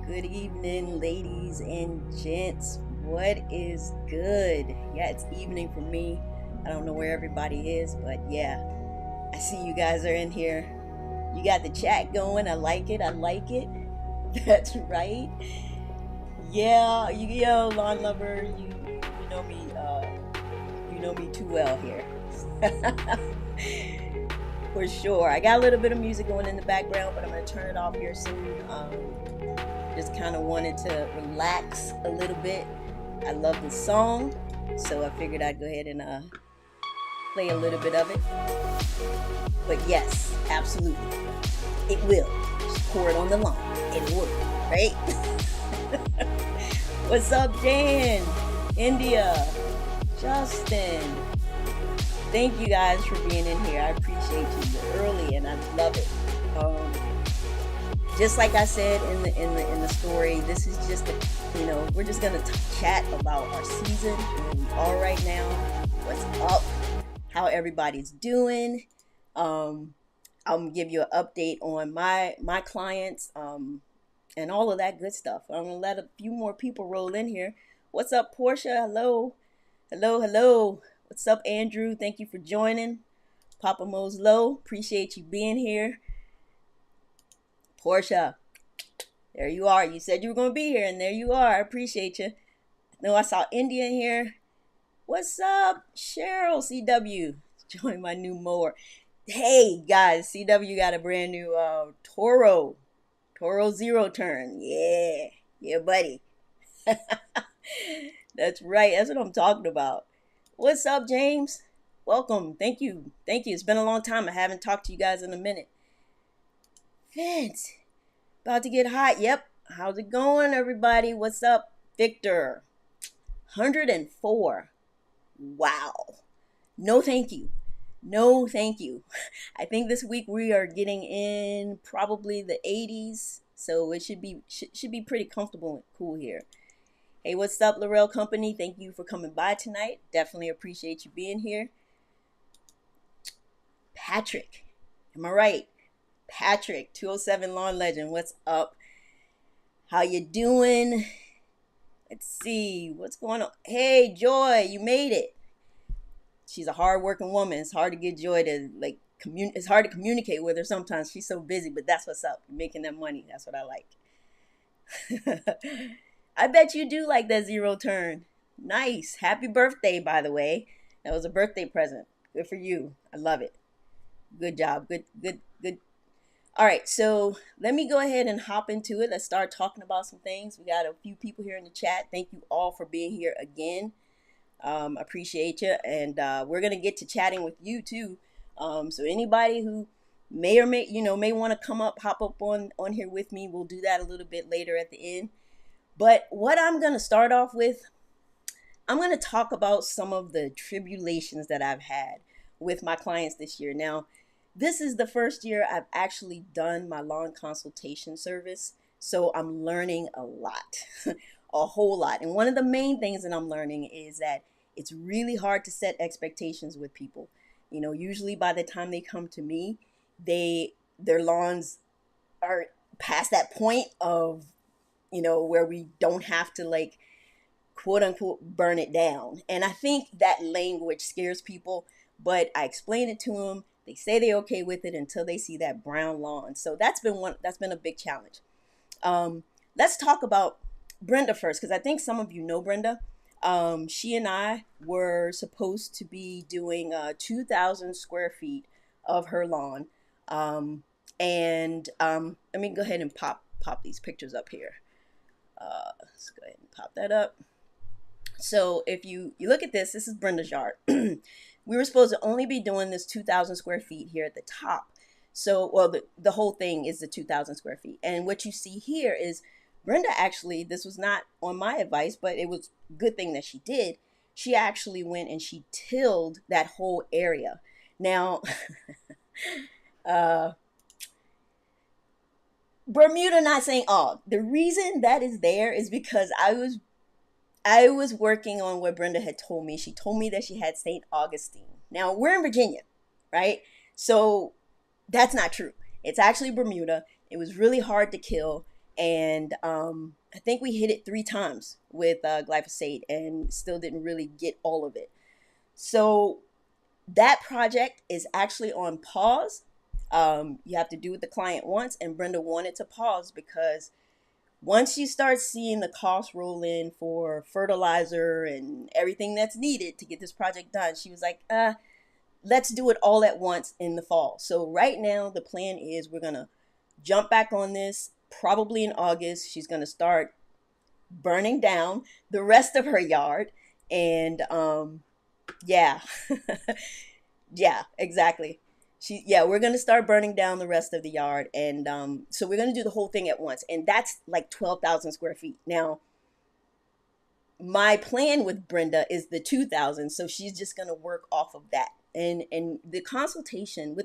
Good evening, ladies and gents. What is good? Yeah, it's evening for me. I don't know where everybody is, but yeah, I see you guys are in here. You got the chat going. I like it. I like it. That's right. Yeah, yo, lawn lover, you know me. You know me too well here. For sure. I got a little bit of music going in the background, but I'm gonna turn it off here soon. Just kind of wanted to relax a little bit. I love the song, so I figured I'd go ahead and play a little bit of it. But yes, absolutely, it will. Just pour it on the lawn. It'll work, right? What's up, Jan? India, Justin. Thank you guys for being in here. I appreciate you. You're early, and I love it. Just like I said in the story, this is just we're just gonna chat about our season, where we are right now, what's up, how everybody's doing. I'm gonna give you an update on my clients, and all of that good stuff. I'm gonna let a few more people roll in here. What's up, Portia? Hello, hello, hello. What's up, Andrew? Thank you for joining. Papa Mo's Low, appreciate you being here. Portia, there you are. You said you were going to be here, and there you are. I appreciate you. No, I saw India here. What's up, Cheryl? CW, join my new mower. Hey, guys, CW got a brand new Toro zero turn. Yeah, buddy. That's right. That's what I'm talking about. What's up, James? Welcome. Thank you. It's been a long time. I haven't talked to you guys in a minute. Vince, about to get hot. Yep. How's it going, everybody? What's up, Victor? 104. Wow. No, thank you. No, thank you. I think this week we are getting in probably the 80s, so it should be pretty comfortable and cool here. Hey, what's up, Laurel Company? Thank you for coming by tonight. Definitely appreciate you being here. Patrick, am I right? Patrick, 207 Lawn Legend, what's up? How you doing? Let's see, what's going on? Hey, Joy, you made it. She's a hard-working woman. It's hard to get Joy to, it's hard to communicate with her sometimes. She's so busy, but that's what's up. You're making that money. That's what I like. I bet you do like that zero turn. Nice. Happy birthday, by the way. That was a birthday present. Good for you. I love it. Good job. Good. All right, so let me go ahead and hop into it. Let's start talking about some things. We got a few people here in the chat. Thank you all for being here again. Appreciate you. And we're going to get to chatting with you too. So anybody who may want to come up, hop up on here with me, we'll do that a little bit later at the end. But what I'm going to start off with, I'm going to talk about some of the tribulations that I've had with my clients this year. Now, this is the first year I've actually done my lawn consultation service, so I'm learning a lot, a whole lot. And one of the main things that I'm learning is that it's really hard to set expectations with people. Usually by the time they come to me, their lawns are past that point of, where we don't have to quote unquote burn it down. And I think that language scares people, but I explain it to them. They say they're okay with it until they see that brown lawn. So that's been a big challenge. Let's talk about Brenda first, because I think some of you know Brenda. She and I were supposed to be doing 2,000 square feet of her lawn. Let me go ahead and pop these pictures up here. Let's go ahead and pop that up. So if you look at this is Brenda's yard. We were supposed to only be doing this 2,000 square feet here at the top. So, well, the whole thing is the 2,000 square feet. And what you see here is Brenda actually, this was not on my advice, but it was a good thing that she did. She actually went and she tilled that whole area. Now, Bermuda not saying all. The reason that is there is because I was working on what Brenda had told me. She told me that she had St. Augustine. Now, we're in Virginia, right? So that's not true. It's actually Bermuda. It was really hard to kill. And I think we hit it 3 times with glyphosate and still didn't really get all of it. So that project is actually on pause. You have to do what the client wants, and Brenda wanted to pause because once you start seeing the cost roll in for fertilizer and everything that's needed to get this project done, she was like, let's do it all at once in the fall. So right now the plan is we're gonna jump back on this probably in August. She's gonna start burning down the rest of her yard. And yeah. Yeah, exactly. We're gonna start burning down the rest of the yard. And so we're gonna do the whole thing at once, and that's like 12,000 square feet. Now my plan with Brenda is the 2,000, so she's just gonna work off of that. And the consultation,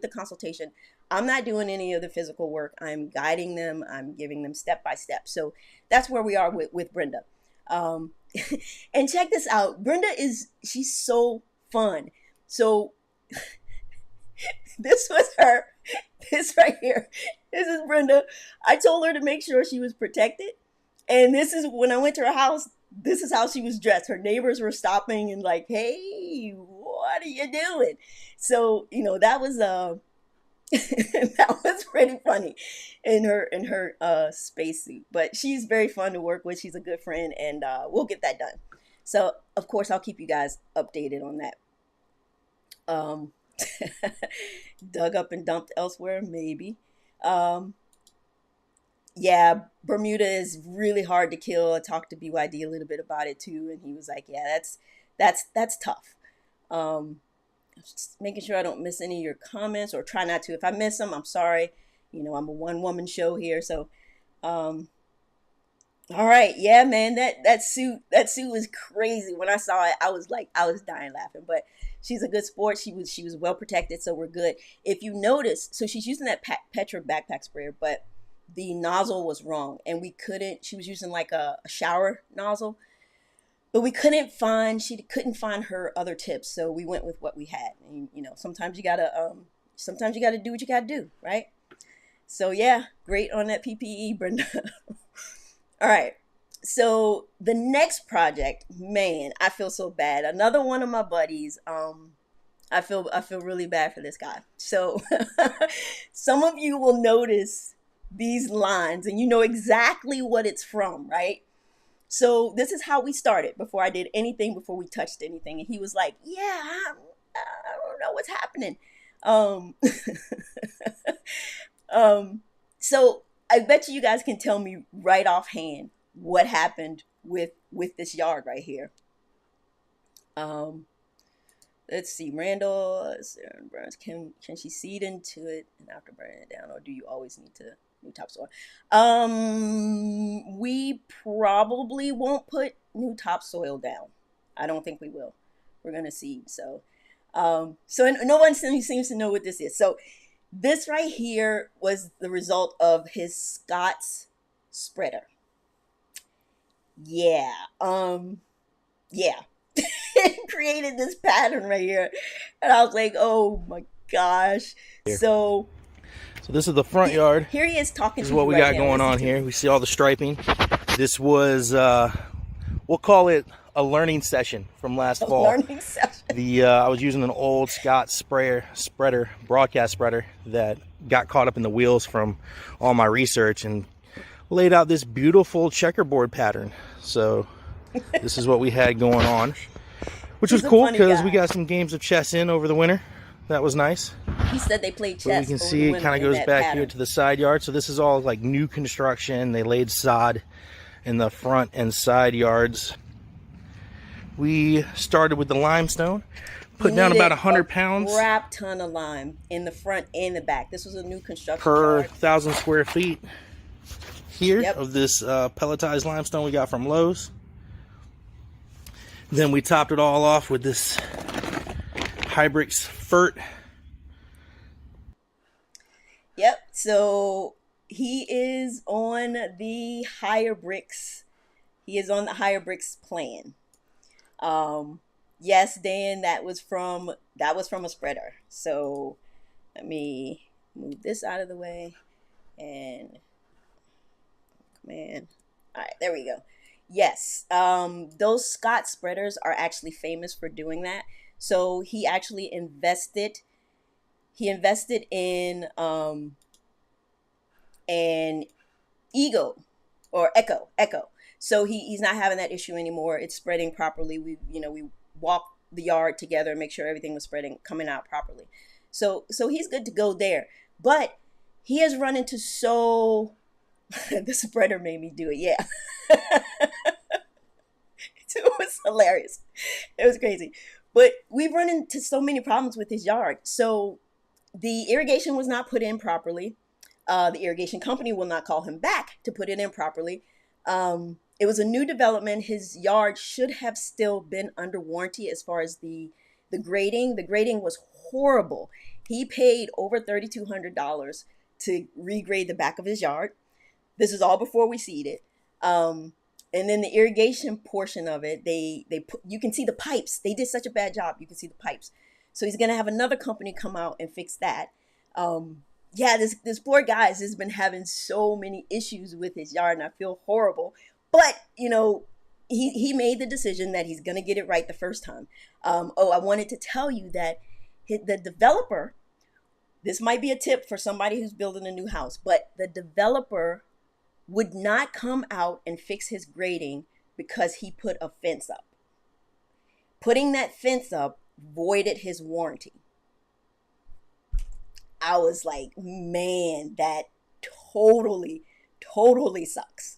I'm not doing any of the physical work. I'm guiding them. I'm giving them step by step. So that's where we are with Brenda. And check this out. She's so fun. So this was her. This right here. This is Brenda. I told her to make sure she was protected. And this is when I went to her house. This is how she was dressed. Her neighbors were stopping and like, "Hey, what are you doing?" So, that was that was pretty funny in her spacesuit. But she's very fun to work with. She's a good friend, and we'll get that done. So, of course, I'll keep you guys updated on that. Dug up and dumped elsewhere, maybe. Yeah, Bermuda is really hard to kill. I talked to BYD a little bit about it too, and he was like, "Yeah, that's tough." Just making sure I don't miss any of your comments, or try not to. If I miss them, I'm sorry. I'm a one-woman show here, so all right, yeah, man, that suit was crazy. When I saw it, I was dying laughing. But she's a good sport. She was well protected, so we're good. If you notice, so she's using that Petra backpack sprayer, but the nozzle was wrong, and she was using like a shower nozzle, but she couldn't find her other tips, so we went with what we had. And sometimes you gotta do what you gotta do, right? So yeah, great on that PPE, Brenda. All right, so the next project, man, I feel so bad. Another one of my buddies. I feel really bad for this guy. So some of you will notice these lines, and you know exactly what it's from, right? So this is how we started before I did anything, before we touched anything. And he was like, "Yeah, I don't know what's happening." So I bet you guys can tell me right offhand what happened with this yard right here. Let's see, Randall, can she seed into it and after burning it down, or do you always need to new topsoil? We probably won't put new topsoil down. I don't think we will. We're gonna seed. So no one seems to know what this is. So this right here was the result of his Scott's spreader. Yeah. Yeah. It created this pattern right here, and I was like, "Oh my gosh!" So this is the front yard. Here he is talking. This is what we got going on here. We see all the striping. This was we'll call it a learning session from last fall. Learning session. I was using an old Scott spreader, broadcast spreader, that got caught up in the wheels from all my research, and laid out this beautiful checkerboard pattern. So this is what we had going on, which was cool because we got some games of chess in over the winter. That was nice. He said they played chess. But you can see it kind of goes back here to the side yard. So this is all like new construction. They laid sod in the front and side yards. We started with the limestone, put down about 100 pounds. Crap ton of lime in the front and the back. This was a new construction per yard. 1,000 square feet here of this pelletized limestone we got from Lowe's. Then we topped it all off with this Brix Fert. Yep, so he is on the higher Brix. He is on the higher Brix plan. Yes, Dan, that was from a spreader. So let me move this out of the way, and man. All right, there we go. Yes, those Scott spreaders are actually famous for doing that. So he actually invested. He invested in an ego or echo. So he's not having that issue anymore. It's spreading properly. We walk the yard together and make sure everything was spreading, coming out properly. So he's good to go there. But he has run into so the spreader made me do it. Yeah. It was hilarious. It was crazy. But we've run into so many problems with his yard. So the irrigation was not put in properly. The irrigation company will not call him back to put it in properly. It was a new development. His yard should have still been under warranty as far as the grading. The grading was horrible. He paid over $3,200 to regrade the back of his yard. This is all before we seeded. And then the irrigation portion of it, they put, you can see the pipes. They did such a bad job. You can see the pipes. So he's gonna have another company come out and fix that. Yeah, this poor guy has been having so many issues with his yard, and I feel horrible. But he made the decision that he's gonna get it right the first time. I wanted to tell you that the developer. This might be a tip for somebody who's building a new house, but the developer would not come out and fix his grading because he put a fence up. Putting that fence up voided his warranty. I was like, man, that totally sucks.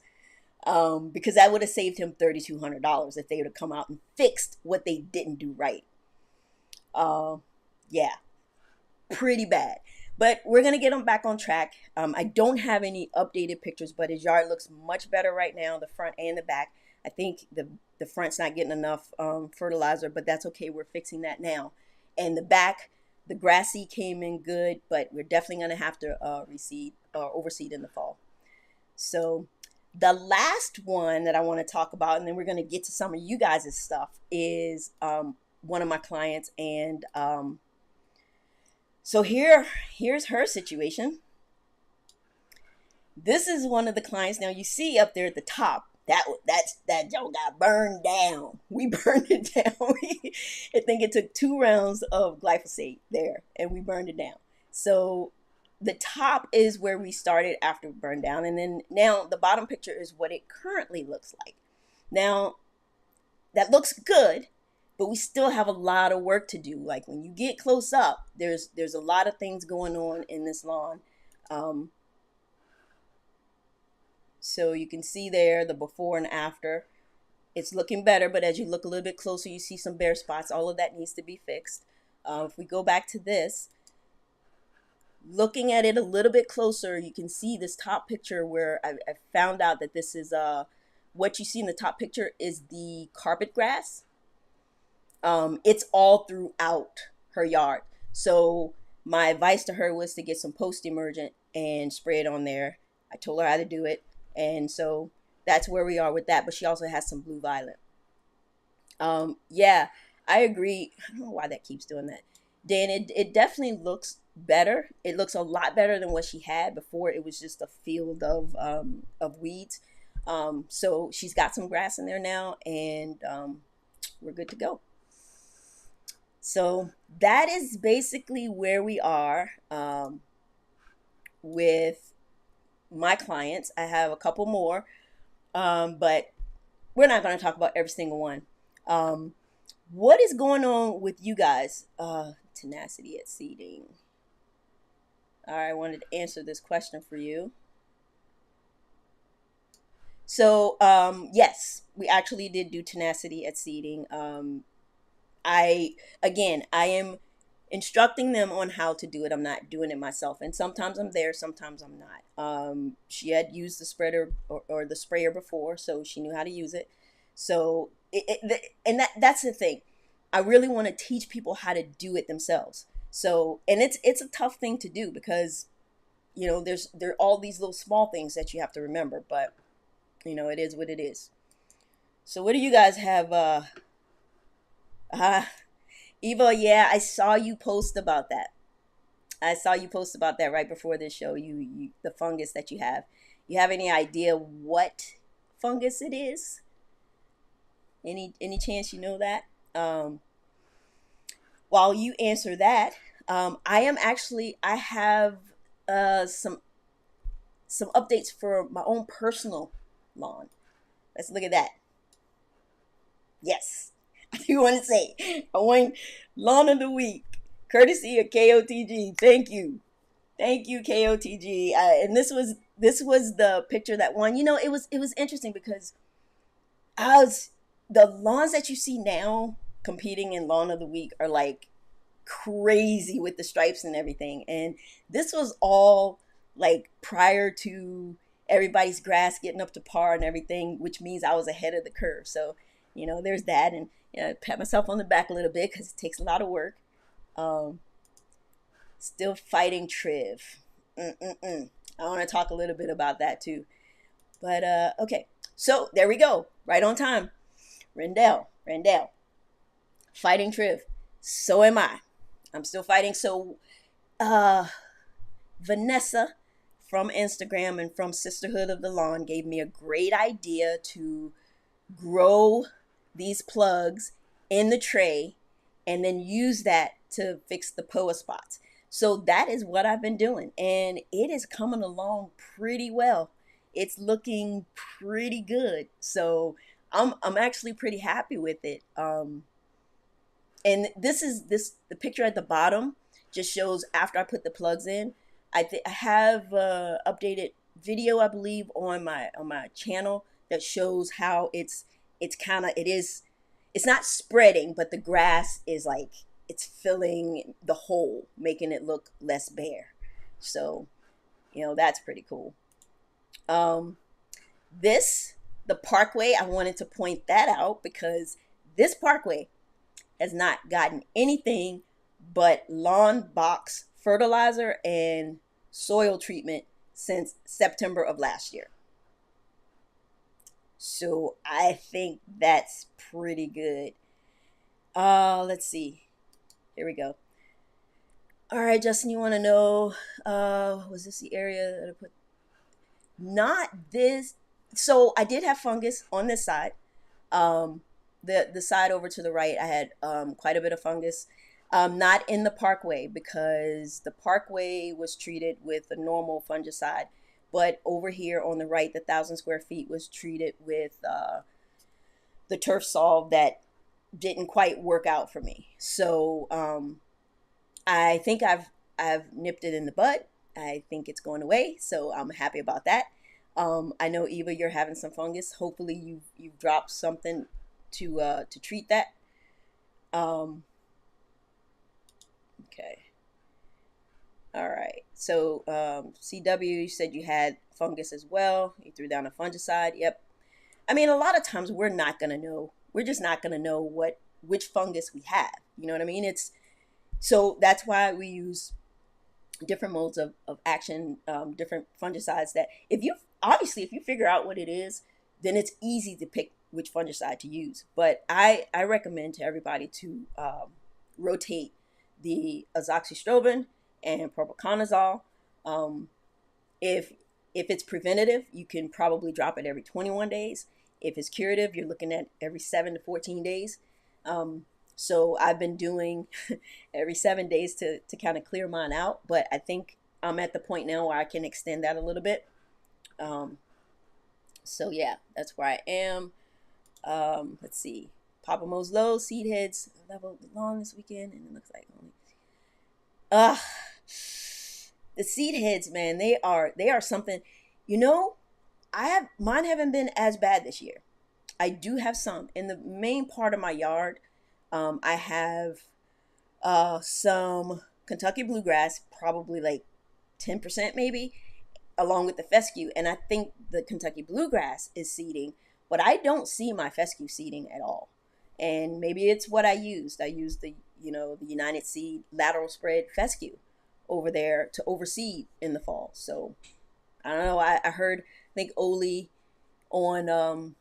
Because that would have saved him $3,200 if they would have come out and fixed what they didn't do right. Yeah, pretty bad. But we're going to get him back on track. I don't have any updated pictures, but his yard looks much better right now, the front and the back. I think the front's not getting enough fertilizer, but that's okay. We're fixing that now. And the back, the grassy came in good, but we're definitely going to have to reseed or overseed in the fall. So the last one that I want to talk about, and then we're going to get to some of you guys' stuff, is one of my clients. And so here's her situation. This is one of the clients. Now you see up there at the top, that Joe got burned down. We burned it down. I think it took 2 rounds of glyphosate there, and we burned it down. So the top is where we started after it burned down, and then now the bottom picture is what it currently looks like. Now that looks good, but we still have a lot of work to do. Like when you get close up, there's a lot of things going on in this lawn. So you can see there the before and after. It's looking better, but as you look a little bit closer, you see some bare spots. All of that needs to be fixed. If we go back to this, looking at it a little bit closer, you can see this top picture where I found out that this is what you see in the top picture is the carpet grass. It's all throughout her yard. So my advice to her was to get some post-emergent and spray it on there. I told her how to do it. And so that's where we are with that. But she also has some blue violet. Yeah, I agree. I don't know why that keeps doing that. Dan, it definitely looks better. It looks a lot better than what she had before. It was just a field of weeds. So she's got some grass in there now, and we're good to go. So that is basically where we are with my clients. I have a couple more, but we're not going to talk about every single one. What is going on with you guys? Tenacity at seeding. All right, I wanted to answer this question for you. So, yes, we actually did do tenacity at seeding. I am instructing them on how to do it. I'm not doing it myself. And sometimes I'm there, sometimes I'm not. She had used the spreader or the sprayer before, so she knew how to use it. So, that's the thing. I really want to teach people how to do it themselves. So, and it's a tough thing to do because, there are all these little small things that you have to remember, but, it is what it is. So what do you guys have? Eva, yeah, I saw you post about that. I saw you post about that right before this show. You the fungus that you have. You have any idea what fungus it is? Any chance you know that? While you answer that, I have some updates for my own personal lawn. Let's look at that. Yes, I do want to say I want lawn of the week, courtesy of KOTG. Thank you, KOTG. And this was the picture that won. It was interesting because I was the lawns that you see now competing in lawn of the week are like crazy with the stripes and everything. And this was all like prior to everybody's grass getting up to par and everything, which means I was ahead of the curve. So, there's that. And pat myself on the back a little bit because it takes a lot of work. Um, Still fighting Triv. I want to talk a little bit about that too. But okay, so there we go. Right on time. Rendell, fighting Triv. So am I. I'm still fighting. So Vanessa from Instagram and from Sisterhood of the Lawn gave me a great idea to grow these plugs in the tray and then use that to fix the POA spots. So that is what I've been doing, and it is coming along pretty well. It's looking pretty good. So I'm actually pretty happy with it. And the picture at the bottom just shows after I put the plugs in. I have updated video, I believe, on my channel that shows how it's not spreading, but the grass is like it's filling the hole, making it look less bare. So, that's pretty cool. Um, the parkway, I wanted to point that out because this parkway has not gotten anything but lawn box fertilizer and soil treatment since September of last year. So I think that's pretty good. Let's see. Here we go. All right, Justin, you want to know, was this the area that I put? Not this. So I did have fungus on this side. The side over to the right, I had quite a bit of fungus. Not in the parkway because the parkway was treated with a normal fungicide. But over here on the right, the 1,000 square feet was treated with the turf solve that didn't quite work out for me. So I think I've nipped it in the bud. I think it's going away, so I'm happy about that. I know Eva, you're having some fungus. Hopefully you've dropped something to treat that. Okay. All right. So CW, you said you had fungus as well. You threw down a fungicide. Yep. I mean, a lot of times we're not gonna know. We're just not gonna know which fungus we have. You know what I mean? So that's why we use different modes of action, different fungicides that if you figure out what it is, then it's easy to pick which fungicide to use. But I recommend to everybody to rotate the azoxystrobin and propiconazole. If it's preventative, you can probably drop it every 21 days. If it's curative, you're looking at every 7 to 14 days. So I've been doing every 7 days to kind of clear mine out. But I think I'm at the point now where I can extend that a little bit. So yeah, that's where I am. Let's see. Papa Mo's low, seed heads leveled the lawn this weekend, and it looks like only. The seed heads, man, they are something. Mine haven't been as bad this year. I do have some in the main part of my yard. I have some Kentucky bluegrass, probably like 10% maybe, along with the fescue. And I think the Kentucky bluegrass is seeding, but I don't see my fescue seeding at all. And maybe it's what I used. I used the United Seed lateral spread fescue over there to overseed in the fall. So I don't know. I heard, I think Oli on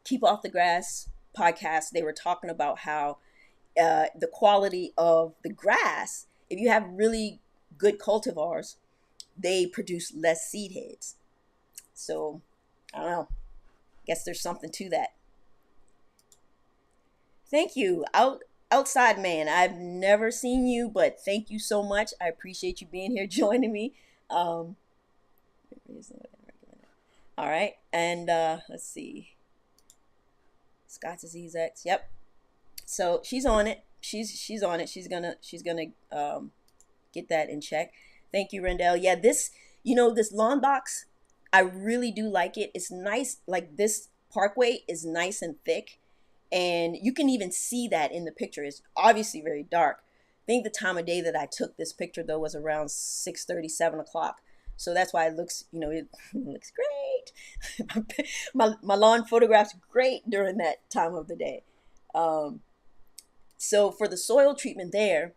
Keep Off the Grass podcast, they were talking about how the quality of the grass, if you have really good cultivars, they produce less seed heads. So I don't know. Guess there's something to that. Thank you. Outside man, I've never seen you, but thank you so much. I appreciate you being here joining me. Um, all right, and let's see. Scott's disease X. Yep. So she's on it. She's on it. She's gonna get that in check. Thank you, Rendell. Yeah, this lawn box, I really do like it. It's nice. Like this parkway is nice and thick, and you can even see that in the picture. It's obviously very dark. I think the time of day that I took this picture though was around 6:30, 7 o'clock. So that's why it looks, it looks great. my lawn photographs great during that time of the day. Um, so for the soil treatment there,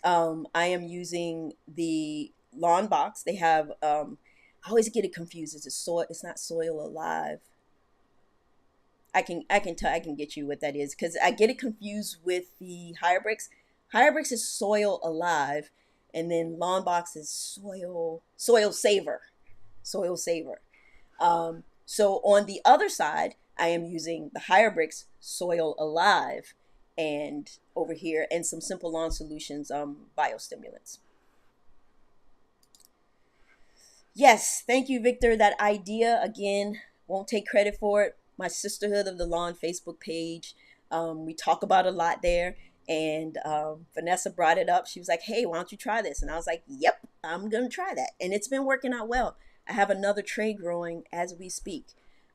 I am using the lawn box. They have, I always get it confused. It's a soil. It's not Soil Alive. I can get you what that is because I get it confused with the Higher Brix. Higher Brix is Soil Alive, and then Lawn Box is Soil Saver, Soil Saver. So on the other side, I am using the Higher Brix Soil Alive, and over here and some Simple Lawn Solutions biostimulants. Yes, thank you, Victor. That idea again, won't take credit for it. My Sisterhood of the Lawn Facebook page. We talk about a lot there. And Vanessa brought it up. She was like, hey, why don't you try this? And I was like, yep, I'm going to try that. And it's been working out well. I have another tray growing as we speak.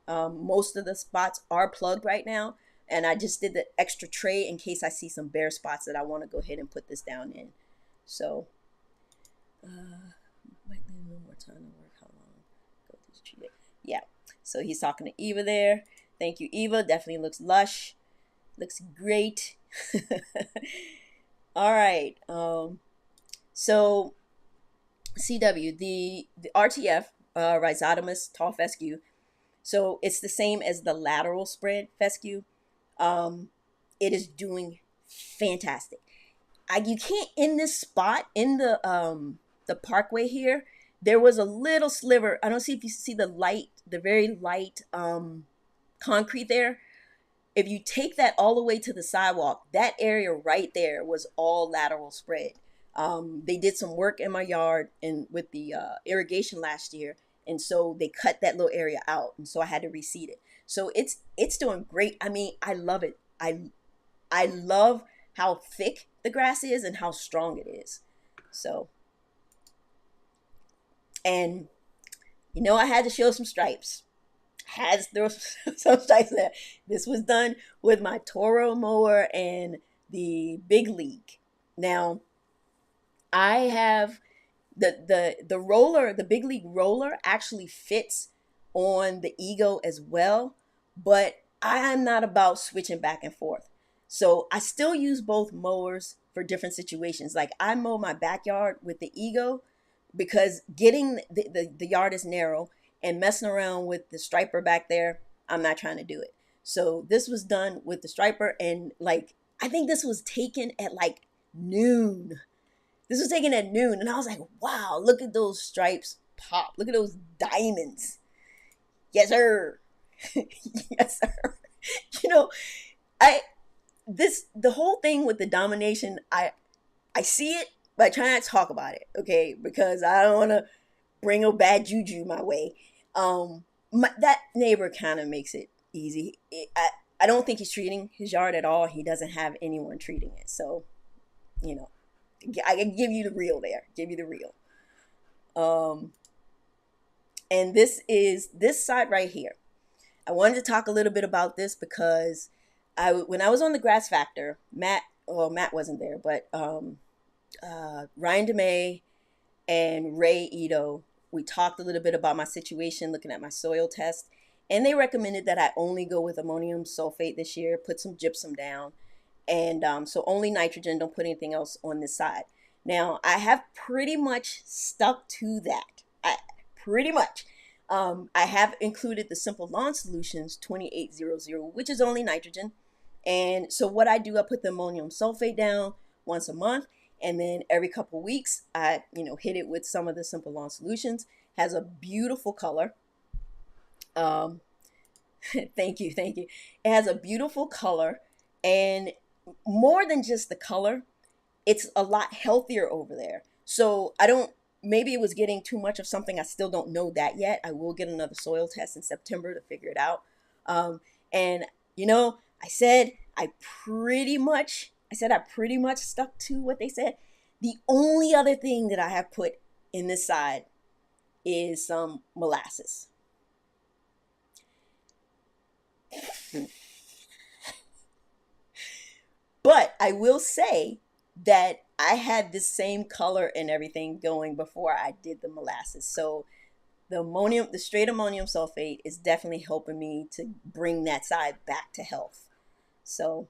Most of the spots are plugged right now. And I just did the extra tray in case I see some bare spots that I want to go ahead and put this down in. So, might need a little more time to work. How long? Go through treat it. Yeah. So he's talking to Eva there. Thank you, Eva. Definitely looks lush. Looks great. All right. So CW, the RTF, Rhizotomous tall fescue. So it's the same as the lateral spread fescue. It is doing fantastic. You can't in this spot in the parkway here. There was a little sliver. I don't see if you see the very light concrete there. If you take that all the way to the sidewalk, that area right there was all lateral spread. They did some work in my yard and with the irrigation last year, and so they cut that little area out, and so I had to reseed it. So it's doing great. I mean, I love it. I love how thick the grass is and how strong it is. So, and I had to show some stripes. Had to throw some stripes there. This was done with my Toro mower and the Big League. Now, I have the roller, the Big League roller actually fits on the Ego as well, but I am not about switching back and forth. So I still use both mowers for different situations. Like I mow my backyard with the Ego because getting the yard is narrow and messing around with the striper back there, I'm not trying to do it. So this was done with the striper, and like I think this was taken at like noon. This was taken at noon, and I was like, wow, look at those stripes pop. Look at those diamonds. Yes, sir. Yes, sir. You know, the whole thing with the domination, I see it, but I try not to talk about it, okay? Because I don't want to bring a bad juju my way. That neighbor kind of makes it easy. I don't think he's treating his yard at all. He doesn't have anyone treating it. So, I can give you the real there. Give you the real. And this is this side right here. I wanted to talk a little bit about this because when I was on the Grass Factor, Matt wasn't there, but Ryan DeMay and Ray Ito, we talked a little bit about my situation, looking at my soil test, and they recommended that I only go with ammonium sulfate this year, put some gypsum down, and so only nitrogen, don't put anything else on this side. Now, I have pretty much stuck to that. Pretty much. I have included the Simple Lawn Solutions 2800, which is only nitrogen. And so what I do, I put the ammonium sulfate down once a month, and then every couple weeks, I hit it with some of the Simple Lawn Solutions. Has a beautiful color. Um, thank you, thank you. It has a beautiful color, and more than just the color, it's a lot healthier over there. So I don't, maybe it was getting too much of something. I still don't know that yet. I will get another soil test in September to figure it out. And you know, I pretty much stuck to what they said. The only other thing that I have put in this side is some molasses. But I will say that I had the same color and everything going before I did the molasses. So the straight ammonium sulfate is definitely helping me to bring that side back to health. So,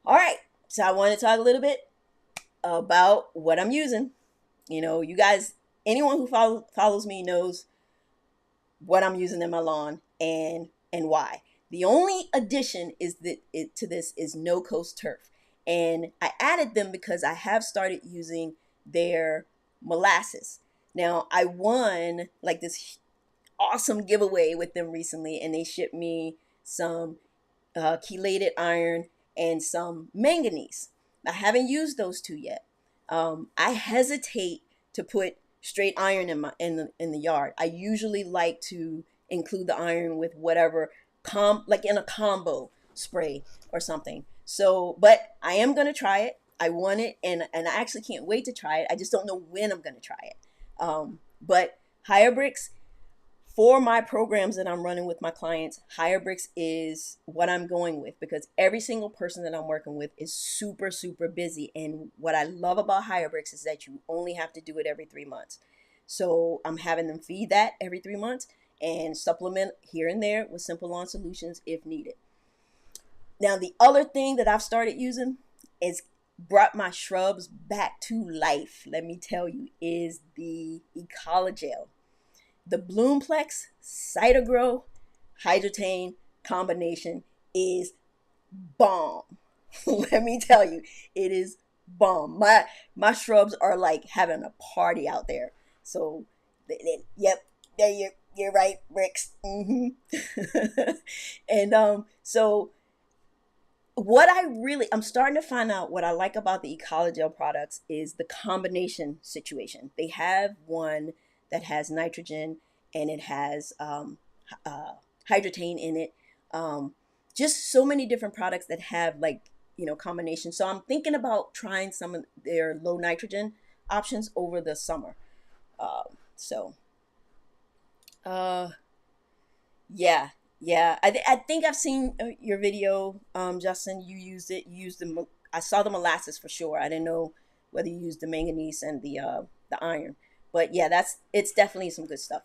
all right. So I want to talk a little bit about what I'm using. You know, you guys, anyone who follows me knows what I'm using in my lawn and why. The only addition is to this is No Coast Turf, and I added them because I have started using their molasses. Now I won like this awesome giveaway with them recently, and they shipped me some chelated iron and some manganese. I haven't used those two yet. I hesitate to put straight iron in the yard. I usually like to include the iron with whatever like in a combo spray or something. So, but I am gonna try it. I want it, and I actually can't wait to try it. I just don't know when I'm gonna try it. But higher Brix, for my programs that I'm running with my clients, higher Brix is what I'm going with because every single person that I'm working with is super, super busy. And what I love about higher Brix is that you only have to do it every 3 months. So I'm having them feed that every 3 months and supplement here and there with Simple Lawn Solutions if needed. Now, the other thing that I've started using is brought my shrubs back to life, let me tell you, is the Ecologel. The Bloomplex Cider Grow Hydrotane combination is bomb. Let me tell you, it is bomb. My shrubs are like having a party out there. So, yep, there you're right, Brix. Mm-hmm. And so I'm starting to find out what I like about the Ecologel products is the combination situation. They have one that has nitrogen and it has hydrotane in it. Just so many different products that have combinations. So I'm thinking about trying some of their low nitrogen options over the summer. So yeah. I think I've seen your video, Justin. You used it. You used I saw the molasses for sure. I didn't know whether you used the manganese and the iron. But yeah, it's definitely some good stuff.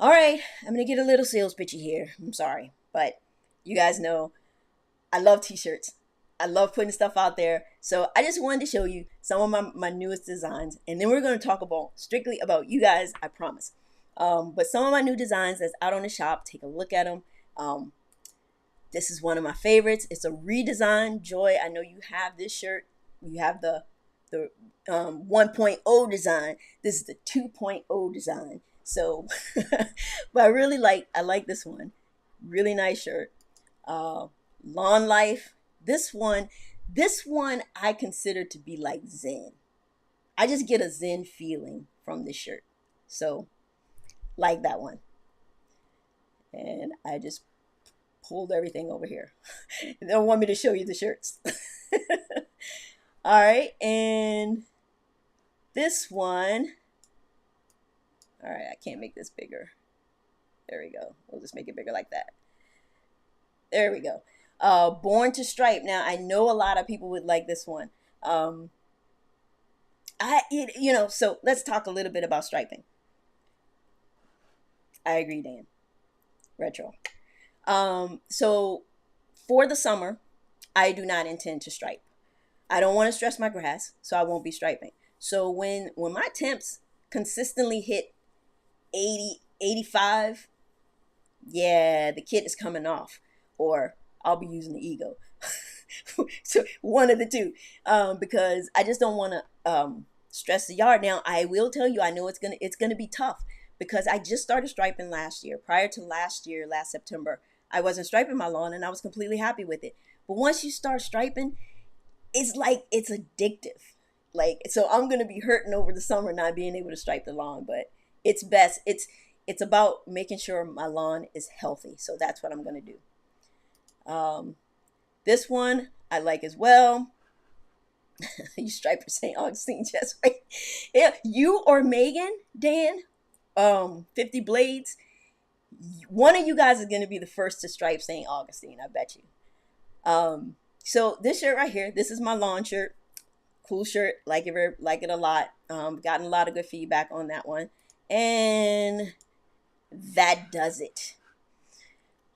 All right, I'm gonna get a little sales pitchy here. I'm sorry, but you guys know I love t-shirts. I love putting stuff out there. So I just wanted to show you some of my newest designs, and then we're gonna talk strictly about you guys. I promise. But some of my new designs that's out on the shop. Take a look at them. This is one of my favorites. It's a redesign. Joy, I know you have this shirt. You have the 1.0 design. This is the 2.0 design. So, but I like this one. Really nice shirt. Lawn Life. This one I consider to be like Zen. I just get a Zen feeling from this shirt. So, like that one. And I just pulled everything over here. They don't want me to show you the shirts. All right, and this one. All right, I can't make this bigger. There we go. We'll just make it bigger like that. There we go. Born to Stripe. Now, I know a lot of people would like this one. So let's talk a little bit about striping. I agree, Dan. Retro. So for the summer, I do not intend to stripe. I don't want to stress my grass, so I won't be striping. So when my temps consistently hit 80, 85, yeah, the kit is coming off, or I'll be using the ego. So one of the two, because I just don't want to stress the yard. Now, I will tell you, I know it's gonna be tough because I just started striping last year. Prior to last year, last September, I wasn't striping my lawn and I was completely happy with it. But once you start striping, it's like it's addictive. Like, so I'm gonna be hurting over the summer not being able to stripe the lawn, but it's best. It's about making sure my lawn is healthy. So that's what I'm gonna do. This one I like as well. You striper St. Augustine, just right. Yeah, you or Megan, Dan, 50 Blades. One of you guys is gonna be the first to stripe St. Augustine. I bet you. So this shirt right here, this is my lawn shirt. Cool shirt, like it a lot. Gotten a lot of good feedback on that one, and that does it.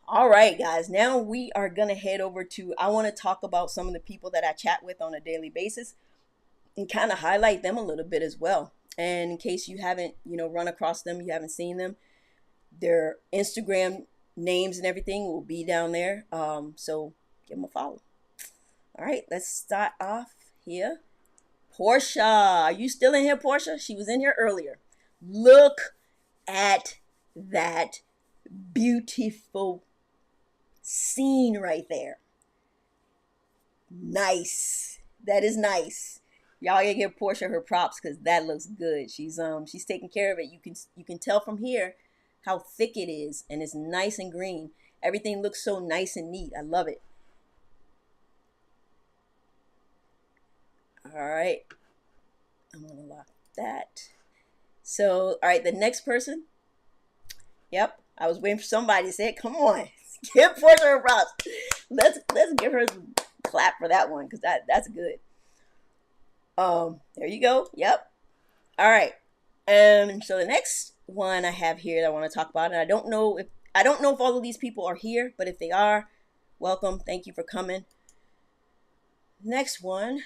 All right, guys. Now we are gonna head over to. I want to talk about some of the people that I chat with on a daily basis, and kind of highlight them a little bit as well. And in case you haven't, run across them, you haven't seen them, their Instagram names and everything will be down there. So give them a follow. All right, let's start off here. Portia, are you still in here, Portia? She was in here earlier. Look at that beautiful scene right there. Nice. That is nice. Y'all gotta give Portia her props because that looks good. She's taking care of it. You can tell from here how thick it is, and it's nice and green. Everything looks so nice and neat. I love it. All right, I'm gonna lock that. So, all right, the next person. Yep, I was waiting for somebody to say it. Come on, give Portia her props. Let's give her some clap for that one because that's good. There you go. Yep. All right. So the next one I have here that I want to talk about, and I don't know if all of these people are here, but if they are, welcome. Thank you for coming. Next one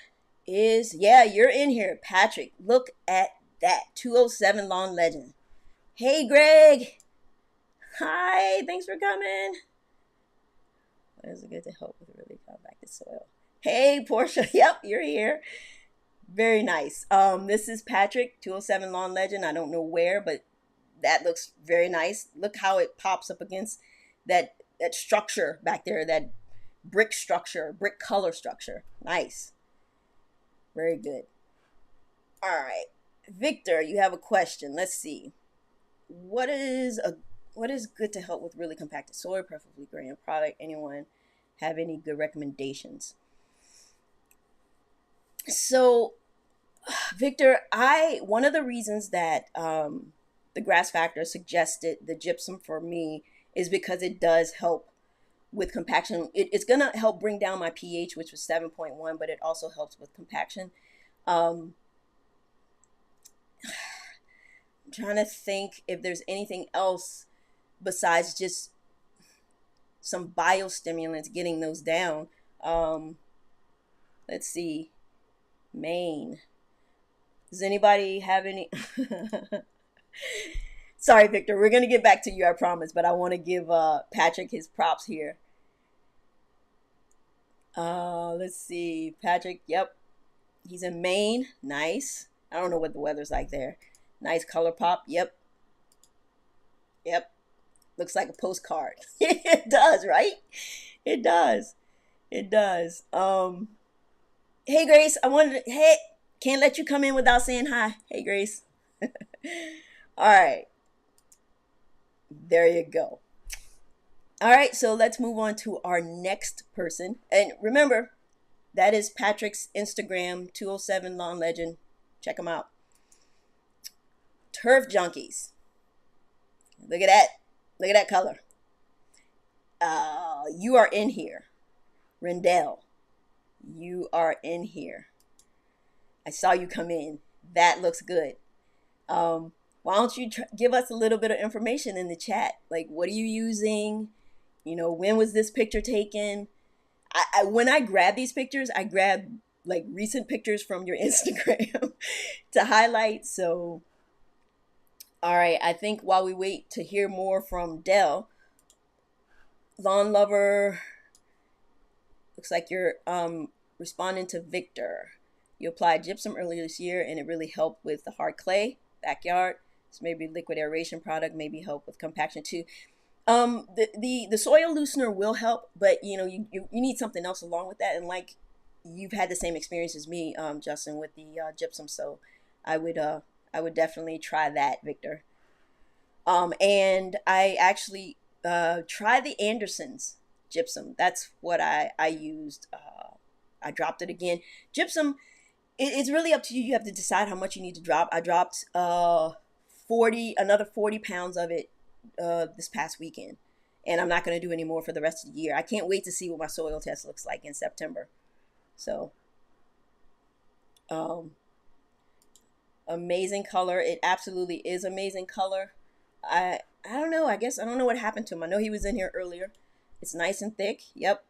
is, yeah, you're in here, Patrick. Look at that 207 Lawn Legend. Hey, Greg. Hi. Thanks for coming. What is it good to help with really compacted soil? Hey, Portia. Yep, you're here. Very nice. This is Patrick, 207 Lawn Legend. I don't know where, but that looks very nice. Look how it pops up against that structure back there, that brick structure, brick color structure. Nice. Very good. All right. Victor, you have a question. Let's see. What is good to help with really compacted soil, preferably grain product? Anyone have any good recommendations? So, Victor, one of the reasons that the Grass Factor suggested the gypsum for me is because it does help with compaction. It's going to help bring down my pH, which was 7.1, but it also helps with compaction. I'm trying to think if there's anything else besides just some biostimulants, getting those down. Let's see. Maine. Does anybody have any? Sorry, Victor. We're going to get back to you, I promise. But I want to give Patrick his props here. Let's see. Patrick, yep. He's in Maine. Nice. I don't know what the weather's like there. Nice color pop. Yep. Yep. Looks like a postcard. It does, right? It does. It does. Hey, Grace. Hey, can't let you come in without saying hi. Hey, Grace. All right. There you go. All right, so let's move on to our next person. And remember, that is Patrick's Instagram, 207 Lawn Legend. Check him out. Turf Junkies. Look at that. Look at that color. You are in here. Rendell, you are in here. I saw you come in. That looks good. Why don't you give us a little bit of information in the chat? Like, what are you using? When was this picture taken? When I grab these pictures, I grab like recent pictures from your Instagram to highlight. So, all right. I think while we wait to hear more from Dell, Lawn Lover, looks like you're responding to Victor. You applied gypsum earlier this year and it really helped with the hard clay backyard. So maybe liquid aeration product, maybe help with compaction too. The soil loosener will help, but you need something else along with that. And like you've had the same experience as me, Justin, with the gypsum. So I would definitely try that, Victor. And I actually tried the Anderson's gypsum. That's what I used. I dropped it again. Gypsum, it's really up to you. You have to decide how much you need to drop. I dropped another 40 pounds of it this past weekend. And I'm not going to do any more for the rest of the year. I can't wait to see what my soil test looks like in September. So, amazing color. It absolutely is amazing color. I don't know. I guess I don't know what happened to him. I know he was in here earlier. It's nice and thick. Yep.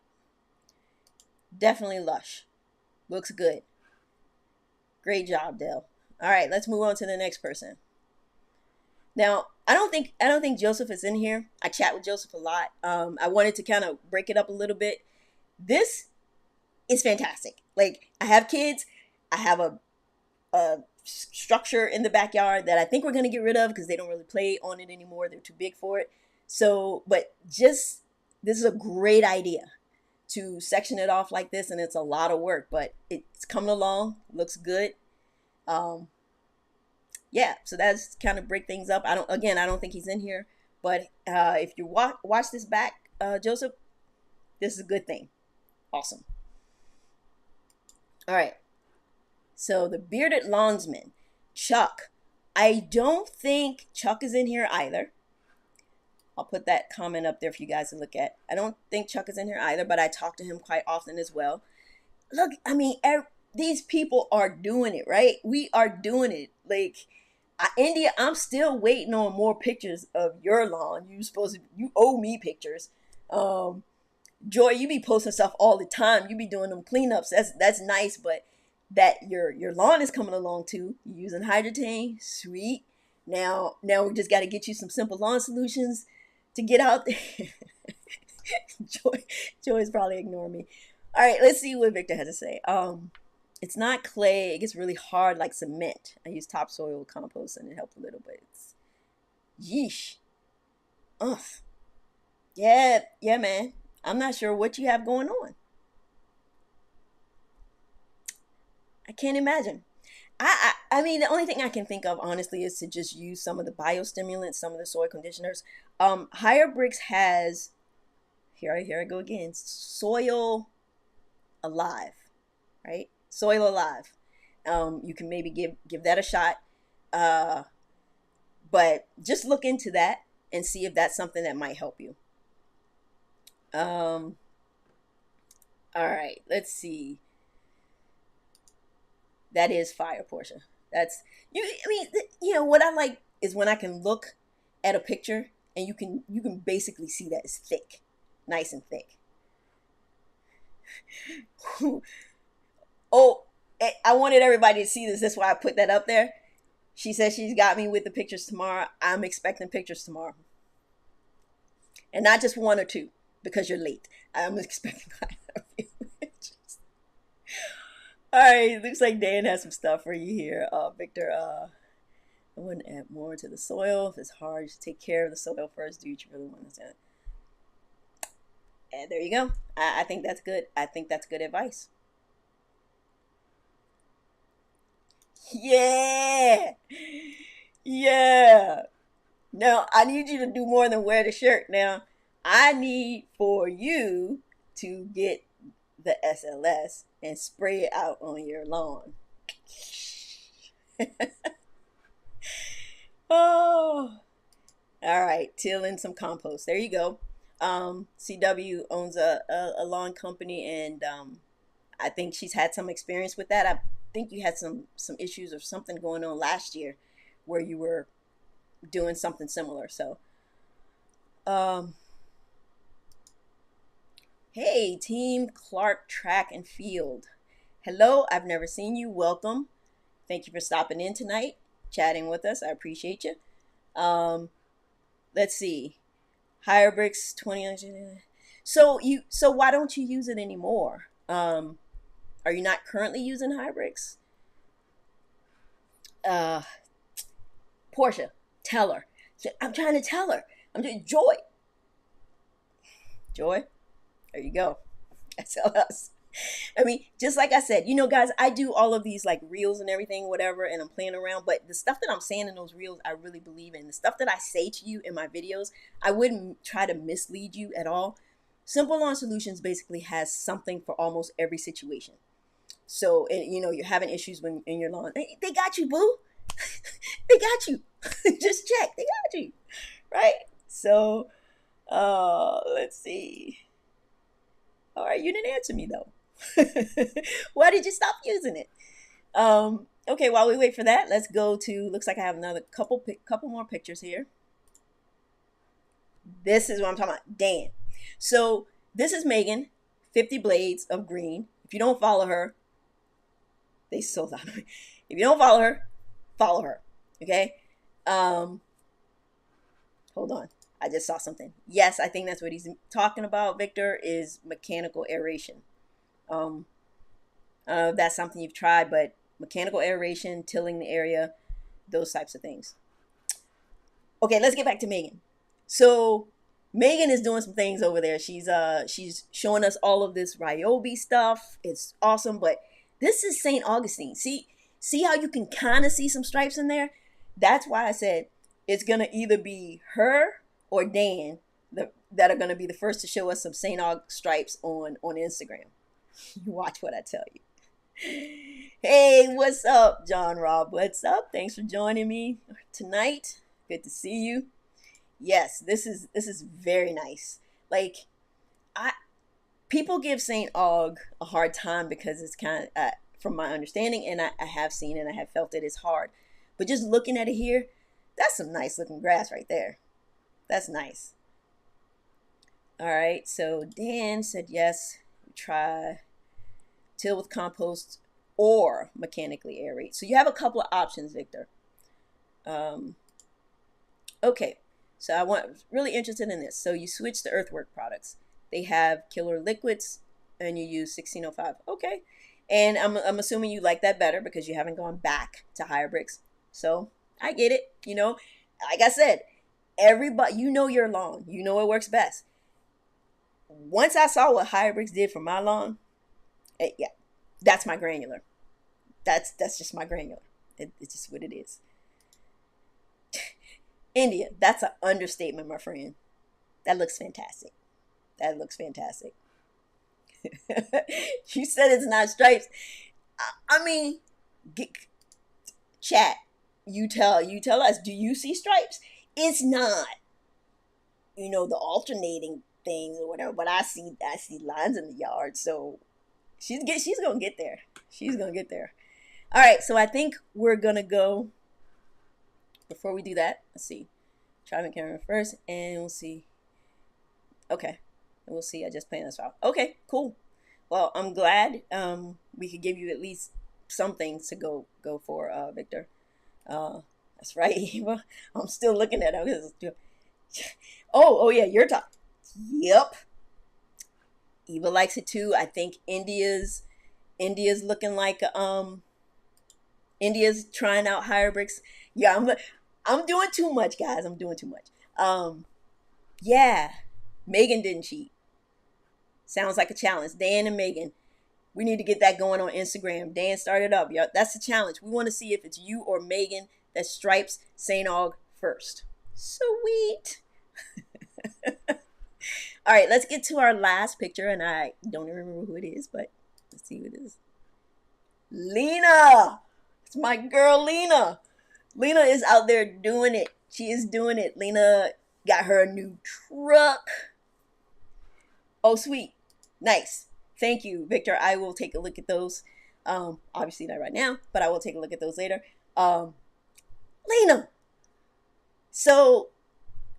Definitely lush. Looks good. Great job, Dale. All right, let's move on to the next person. Now, I don't think Joseph is in here. I chat with Joseph a lot. I wanted to kind of break it up a little bit. This is fantastic. Like, I have kids. I have a structure in the backyard that I think we're going to get rid of because they don't really play on it anymore. They're too big for it. So, but this is a great idea to section it off like this, and it's a lot of work, but it's coming along. Looks good. Yeah, so that's kind of break things up. I don't think he's in here, but if you watch this back, Joseph, this is a good thing. Awesome. All right. So the bearded lawnsman, Chuck. I don't think Chuck is in here either. I'll put that comment up there for you guys to look at. I don't think Chuck is in here either, but I talk to him quite often as well. Look, I mean, these people are doing it, right? We are doing it. Like, India, I'm still waiting on more pictures of your lawn. You owe me pictures. Joy, you be posting stuff all the time. You be doing them cleanups. That's nice, but that your lawn is coming along too. You're using Hydrotain, sweet. Now we just got to get you some simple lawn solutions to get out there. Joy's probably ignoring me. All right, let's see what Victor has to say. It's not clay. It gets really hard like cement. I use topsoil compost and it helped a little bit. Yeesh. Ugh. Yeah, man. I'm not sure what you have going on. I can't imagine. I mean, the only thing I can think of, honestly, is to just use some of the biostimulants, some of the soil conditioners. Higher Brix has, here I go again, Soil Alive, right? Soil Alive. You can maybe give that a shot. But just look into that and see if that's something that might help you. All right, let's see. That is fire, Portia. That's you. I mean, what I like is when I can look at a picture and you can basically see that it's thick, nice and thick. Oh, I wanted everybody to see this. That's why I put that up there. She says she's got me with the pictures tomorrow. I'm expecting pictures tomorrow, and not just one or two because you're late. I'm expecting quite a few pictures. All right, looks like Dan has some stuff for you here. Victor, I want to add more to the soil. If it's hard, just take care of the soil first. Do what you really want to do. And there you go. I think that's good. I think that's good advice. Yeah. Yeah. Now, I need you to do more than wear the shirt. Now, I need for you to get the SLS and spray it out on your lawn. Oh, all right. Till in some compost. There you go. CW owns a lawn company, and I think she's had some experience with that. I think you had some issues or something going on last year where you were doing something similar. So, hey, Team Clark Track and Field. Hello, I've never seen you. Welcome. Thank you for stopping in tonight, chatting with us. I appreciate you. Let's see. Higher Brix 20. So why don't you use it anymore? Are you not currently using Higher Brix? Portia, Tell her. I'm trying to tell her. I'm doing Joy. Joy, there you go. That's us. I mean, just like I said, guys, I do all of these like reels and everything, whatever, and I'm playing around. But the stuff that I'm saying in those reels, I really believe in. The stuff that I say to you in my videos, I wouldn't try to mislead you at all. Simple Lawn Solutions basically has something for almost every situation. So, you're having issues when in your lawn. They got you, boo. They got you. Just check. They got you. Right? So, let's see. All right, you didn't answer me though. Why did you stop using it? Okay, while we wait for that, let's go to, looks like I have another couple more pictures here. This is what I'm talking about. Dan. So this is Megan, 50 Blades of Green. If you don't follow her, they sold out. If you don't follow her. Okay? Hold on. I just saw something. Yes, I think that's what he's talking about, Victor, is mechanical aeration. That's something you've tried, but mechanical aeration, tilling the area, those types of things. Okay, let's get back to Megan. So Megan is doing some things over there. She's showing us all of this Ryobi stuff. It's awesome, but this is St. Augustine. See how you can kind of see some stripes in there? That's why I said it's going to either be her or Dan that are going to be the first to show us some St. Aug stripes on Instagram. You watch what I tell you. Hey, what's up, John Rob? What's up? Thanks for joining me tonight. Good to see you. Yes, this is very nice. Like, people give St. Aug a hard time because it's kind of, from my understanding, and I have seen and I have felt it is hard. But just looking at it here, that's some nice looking grass right there. That's nice. All right, so Dan said yes. Try till with compost or mechanically aerate. So you have a couple of options, Victor. Okay, so I was really interested in this. So you switch to Earthwork products. They have killer liquids, and you use 1605. Okay, and I'm assuming you like that better because you haven't gone back to higher Brix. So I get it. Like I said, everybody, your lawn, what works best. Once I saw what higher Brix did for my lawn, yeah, that's my granular. That's just my granular. It's just what it is. India, that's an understatement, my friend. That looks fantastic. That looks fantastic. You said it's not stripes. I mean, chat. You tell us. Do you see stripes? It's not. The alternating thing or whatever. But I see lines in the yard. So she's gonna get there. She's gonna get there. All right. So I think we're gonna go. Before we do that, let's see. Try my camera first, and we'll see. Okay, and we'll see. I just planned this out. Okay, cool. Well, I'm glad we could give you at least something to go for, Victor. That's right, Eva. I'm still looking at it. Oh yeah, you're talking. Yep. Eva likes it too. I think India's looking like India's trying out higher Brix. Yeah, I'm doing too much, guys. I'm doing too much. Yeah, Megan didn't cheat. Sounds like a challenge. Dan and Megan, we need to get that going on Instagram. Dan started up. Yeah, that's the challenge. We want to see if it's you or Megan that stripes St. Aug first. Sweet. All right, let's get to our last picture, and I don't even remember who it is, but let's see who it is. Lena. It's my girl, Lena. Lena is out there doing it. She is doing it. Lena got her a new truck. Oh, sweet. Nice. Thank you, Victor. I will take a look at those. Obviously not right now, but I will take a look at those later. Lena. So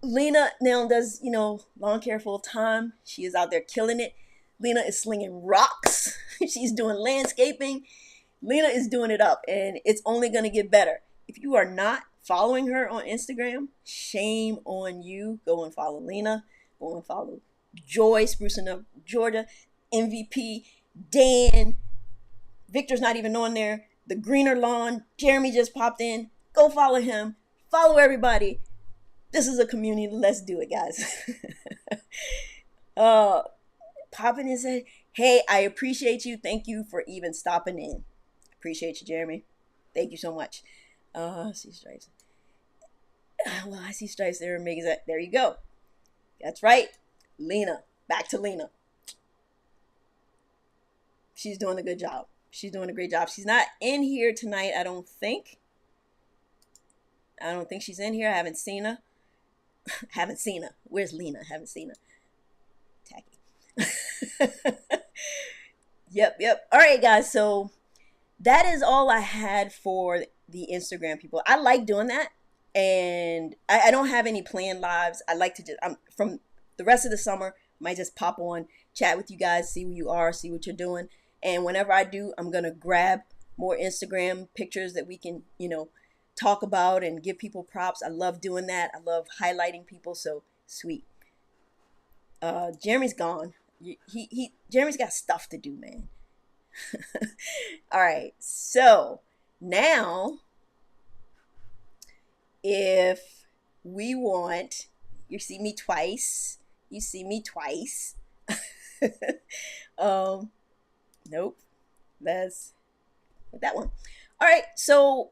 Lena now does, lawn care full time. She is out there killing it. Lena is slinging rocks. She's doing landscaping. Lena is doing it up, and it's only going to get better. If you are not following her on Instagram, shame on you. Go and follow Lena. Go and follow Joy, Sprucing Up Georgia, MVP, Dan. Victor's not even on there. The Greener Lawn. Jeremy just popped in. Go follow him. Follow everybody. This is a community. Let's do it, guys. Popping in said, hey, I appreciate you. Thank you for even stopping in. Appreciate you, Jeremy. Thank you so much. I see stripes. Well, I see stripes there. There you go. That's right. Lena. Back to Lena. She's doing a good job. She's doing a great job. She's not in here tonight, I don't think. I don't think she's in here. I haven't seen her. Haven't seen her. Where's Lena? Haven't seen her. Tacky. Yep. All right, guys. So that is all I had for the Instagram people. I like doing that. And I don't have any planned lives. I like to just, from the rest of the summer, I might just pop on, chat with you guys, see who you are, see what you're doing. And whenever I do, I'm going to grab more Instagram pictures that we can, talk about and give people props. I love doing that. I love highlighting people. So sweet. Jeremy's gone. Jeremy's got stuff to do, man. All right. So now, if we want, you see me twice. Nope. That's that one. All right. So,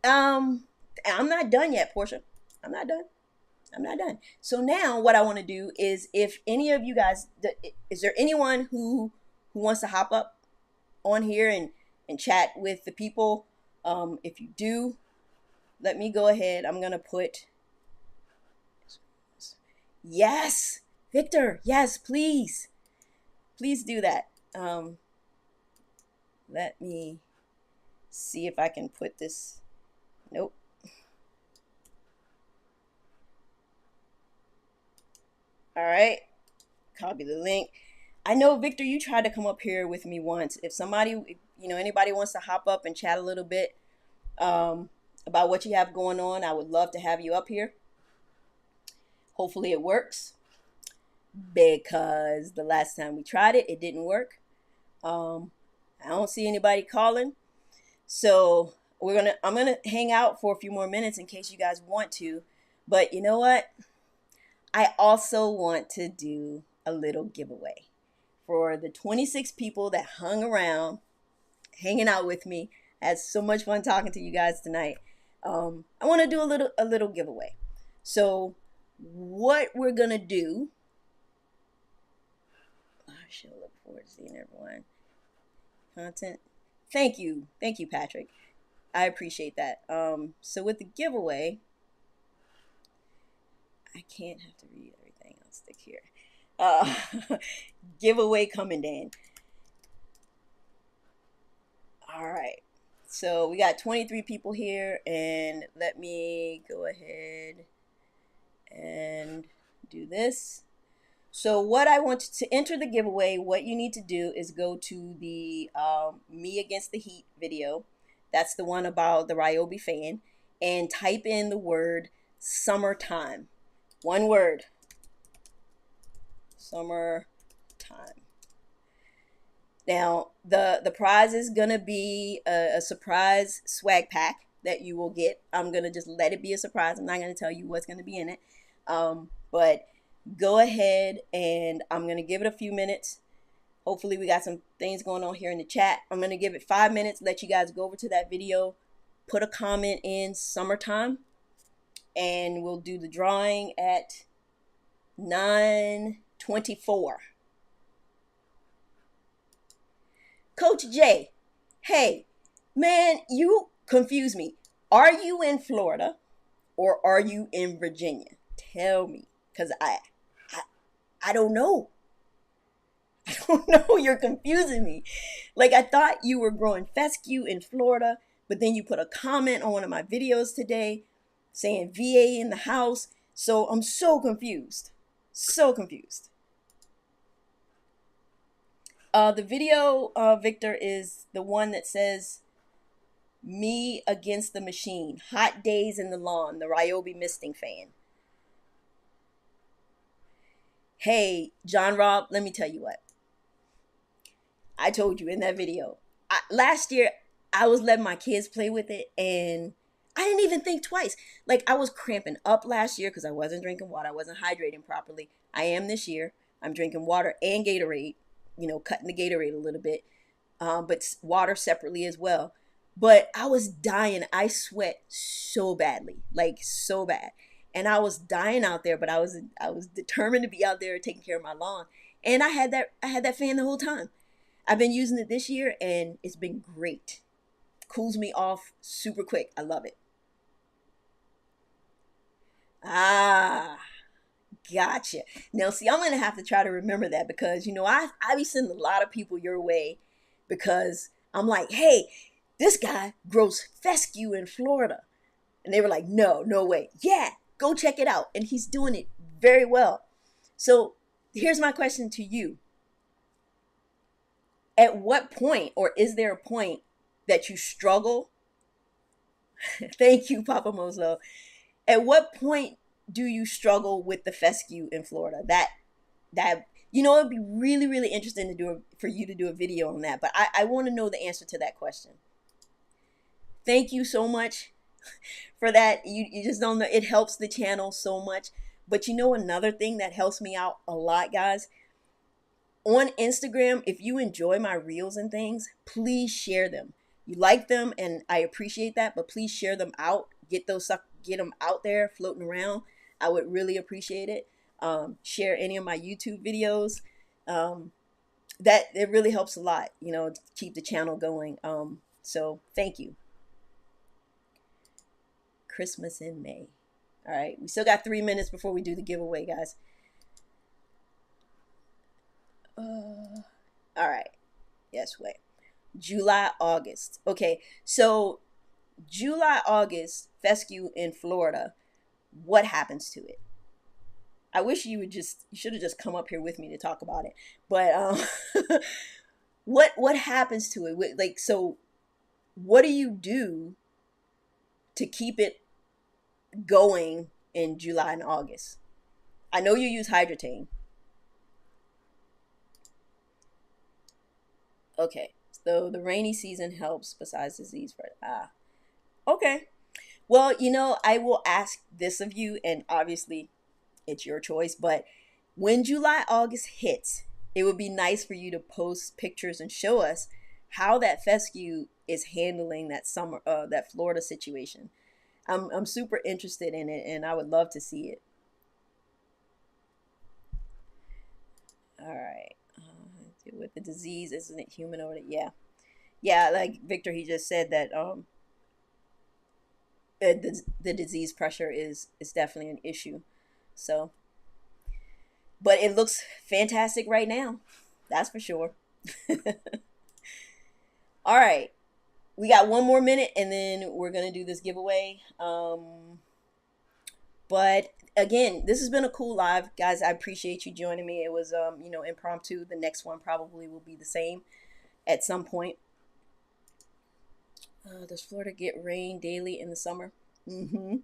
I'm not done yet, Portia. I'm not done. So now what I want to do is, if any of you guys, is there anyone who wants to hop up on here and chat with the people? If you do, let me go ahead. I'm going to put, yes, Victor. Yes, please do that. Let me see if I can put this. Nope. All right. Copy the link. I know, Victor, you tried to come up here with me once. If somebody, anybody wants to hop up and chat a little bit about what you have going on, I would love to have you up here. Hopefully it works, because the last time we tried it, it didn't work. I don't see anybody calling. So I'm gonna hang out for a few more minutes in case you guys want to. But you know what? I also want to do a little giveaway for the 26 people that hung around, hanging out with me. I had so much fun talking to you guys tonight. I want to do a little giveaway. So what we're gonna do, I should look forward to seeing everyone. Content. Thank you, Patrick. I appreciate that. So with the giveaway, I can't have to read everything. I'll stick here. Giveaway coming in. All right. So we got 23 people here, and let me go ahead and do this. So what I want to enter the giveaway, what you need to do is go to the Me Against the Heat video. That's the one about the Ryobi fan. And type in the word summertime. One word. Summertime. Now, the prize is going to be a surprise swag pack that you will get. I'm going to just let it be a surprise. I'm not going to tell you what's going to be in it. But go ahead, and I'm going to give it a few minutes. Hopefully we got some things going on here in the chat. I'm going to give it 5 minutes, let you guys go over to that video, put a comment in summertime, and we'll do the drawing at 9:24. Coach J, hey, man, you confuse me. Are you in Florida or are you in Virginia? Tell me, because I don't know. I don't know. You're confusing me. Like, I thought you were growing fescue in Florida, but then you put a comment on one of my videos today saying VA in the house. So I'm so confused. So confused. The video, Victor, is the one that says Me Against the Machine. Hot Days in the Lawn, the Ryobi misting fan. Hey, John Rob, let me tell you what. I told you in that video. Last year, I was letting my kids play with it, and I didn't even think twice. Like, I was cramping up last year because I wasn't drinking water. I wasn't hydrating properly. I am this year. I'm drinking water and Gatorade, cutting the Gatorade a little bit, but water separately as well. But I was dying. I sweat so badly, like so bad. And I was dying out there, but I was determined to be out there taking care of my lawn. And I had that fan the whole time. I've been using it this year and it's been great. Cools me off super quick. I love it. Ah, gotcha. Now, see, I'm gonna have to try to remember that because I be sending a lot of people your way because I'm like, hey, this guy grows fescue in Florida, and they were like, no, no way. Yeah, go check it out, and he's doing it very well. So here's my question to you: at what point, or is there a point that you struggle? Thank you, Papa Moslo. At what point do you struggle with the fescue in Florida? That it'd be really, really interesting for you to do a video on that. But I want to know the answer to that question. Thank you so much for that. You just don't know, it helps the channel so much. But another thing that helps me out a lot, guys, on Instagram, if you enjoy my reels and things, please share them. You like them, and I appreciate that, but please share them out. Get them out there floating around. I would really appreciate it. Share any of my YouTube videos. That it really helps a lot, to keep the channel going. So thank you. Christmas in May. All right, we still got 3 minutes before we do the giveaway, guys. All right. Yes, wait. July, August. Okay, so July, August, fescue in Florida. What happens to it? I wish you should have just come up here with me to talk about it. But what happens to it? Like, so what do you do to keep it going in July and August? I know you use hydratane. Okay, so the rainy season helps besides disease. Okay. Well, I will ask this of you, and obviously it's your choice, but when July, August hits, it would be nice for you to post pictures and show us how that fescue is handling that that Florida situation. I'm super interested in it, and I would love to see it. All right. With the disease, isn't it human over it? Yeah. Like Victor, he just said that the disease pressure is definitely an issue. So, but it looks fantastic right now. That's for sure. All right. We got 1 more minute and then we're going to do this giveaway. But again, this has been a cool live. Guys, I appreciate you joining me. It was, impromptu. The next one probably will be the same at some point. Does Florida get rain daily in the summer? Mm-hmm.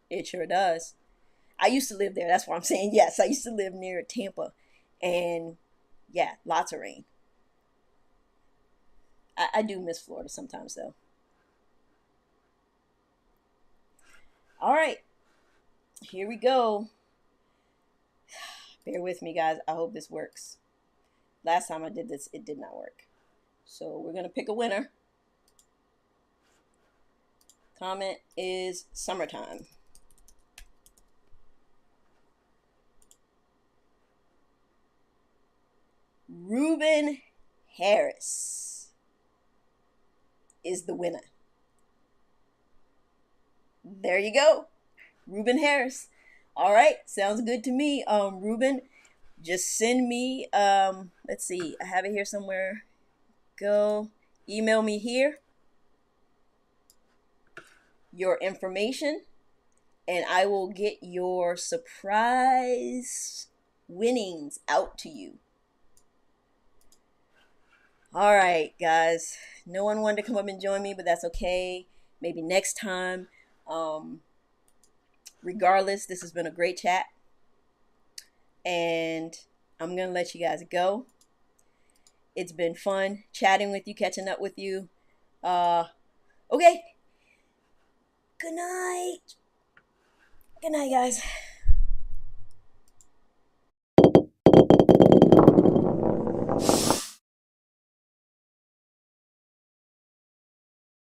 It sure does. I used to live there. That's why I'm saying yes. I used to live near Tampa. And yeah, lots of rain. I do miss Florida sometimes, though. All right. Here we go. Bear with me, guys. I hope this works. Last time I did this, it did not work. So we're going to pick a winner. Comment is summertime. Ruben Harris is the winner. There you go. Ruben Harris. All right. Sounds good to me. Ruben, just send me, let's see. I have it here somewhere. Go email me here your information and I will get your surprise winnings out to you. All right, guys. No one wanted to come up and join me, but that's okay. Maybe next time. Regardless, this has been a great chat. And I'm going to let you guys go. It's been fun chatting with you, catching up with you. Okay. Good night. Good night, guys.